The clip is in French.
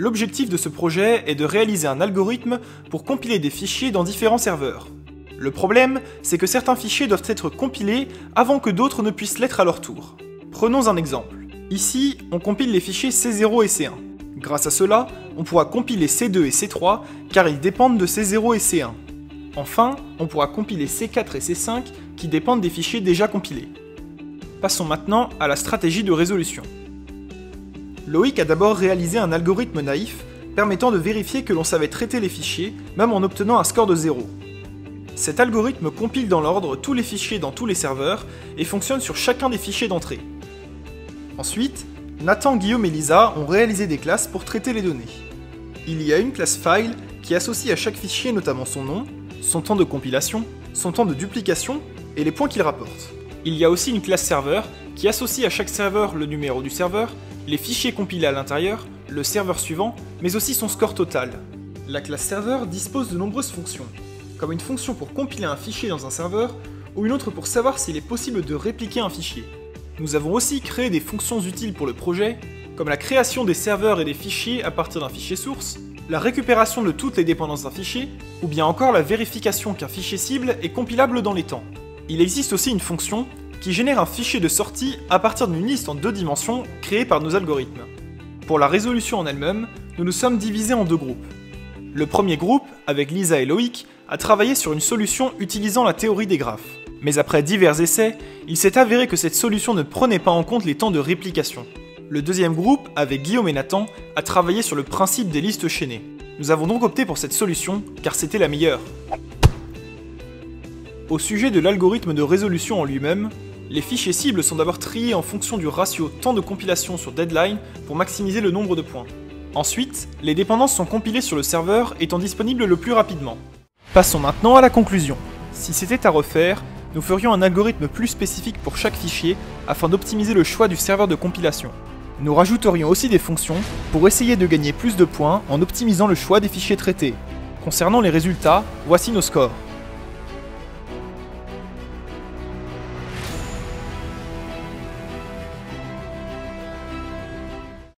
L'objectif de ce projet est de réaliser un algorithme pour compiler des fichiers dans différents serveurs. Le problème, c'est que certains fichiers doivent être compilés avant que d'autres ne puissent l'être à leur tour. Prenons un exemple. Ici, on compile les fichiers C0 et C1. Grâce à cela, on pourra compiler C2 et C3 car ils dépendent de C0 et C1. Enfin, on pourra compiler C4 et C5 qui dépendent des fichiers déjà compilés. Passons maintenant à la stratégie de résolution. Loïc a d'abord réalisé un algorithme naïf permettant de vérifier que l'on savait traiter les fichiers, même en obtenant un score de 0. Cet algorithme compile dans l'ordre tous les fichiers dans tous les serveurs et fonctionne sur chacun des fichiers d'entrée. Ensuite, Nathan, Guillaume et Lisa ont réalisé des classes pour traiter les données. Il y a une classe file qui associe à chaque fichier notamment son nom, son temps de compilation, son temps de duplication et les points qu'il rapporte. Il y a aussi une classe serveur qui associe à chaque serveur le numéro du serveur, les fichiers compilés à l'intérieur, le serveur suivant, mais aussi son score total. La classe serveur dispose de nombreuses fonctions, comme une fonction pour compiler un fichier dans un serveur, ou une autre pour savoir s'il est possible de répliquer un fichier. Nous avons aussi créé des fonctions utiles pour le projet, comme la création des serveurs et des fichiers à partir d'un fichier source, la récupération de toutes les dépendances d'un fichier, ou bien encore la vérification qu'un fichier cible est compilable dans les temps. Il existe aussi une fonction qui génère un fichier de sortie à partir d'une liste en 2 dimensions créée par nos algorithmes. Pour la résolution en elle-même, nous nous sommes divisés en 2 groupes. Le premier groupe, avec Lisa et Loïc, a travaillé sur une solution utilisant la théorie des graphes. Mais après divers essais, il s'est avéré que cette solution ne prenait pas en compte les temps de réplication. Le deuxième groupe, avec Guillaume et Nathan, a travaillé sur le principe des listes chaînées. Nous avons donc opté pour cette solution, car c'était la meilleure. Au sujet de l'algorithme de résolution en lui-même, les fichiers cibles sont d'abord triés en fonction du ratio temps de compilation sur deadline pour maximiser le nombre de points. Ensuite, les dépendances sont compilées sur le serveur étant disponibles le plus rapidement. Passons maintenant à la conclusion. Si c'était à refaire, nous ferions un algorithme plus spécifique pour chaque fichier afin d'optimiser le choix du serveur de compilation. Nous rajouterions aussi des fonctions pour essayer de gagner plus de points en optimisant le choix des fichiers traités. Concernant les résultats, voici nos scores.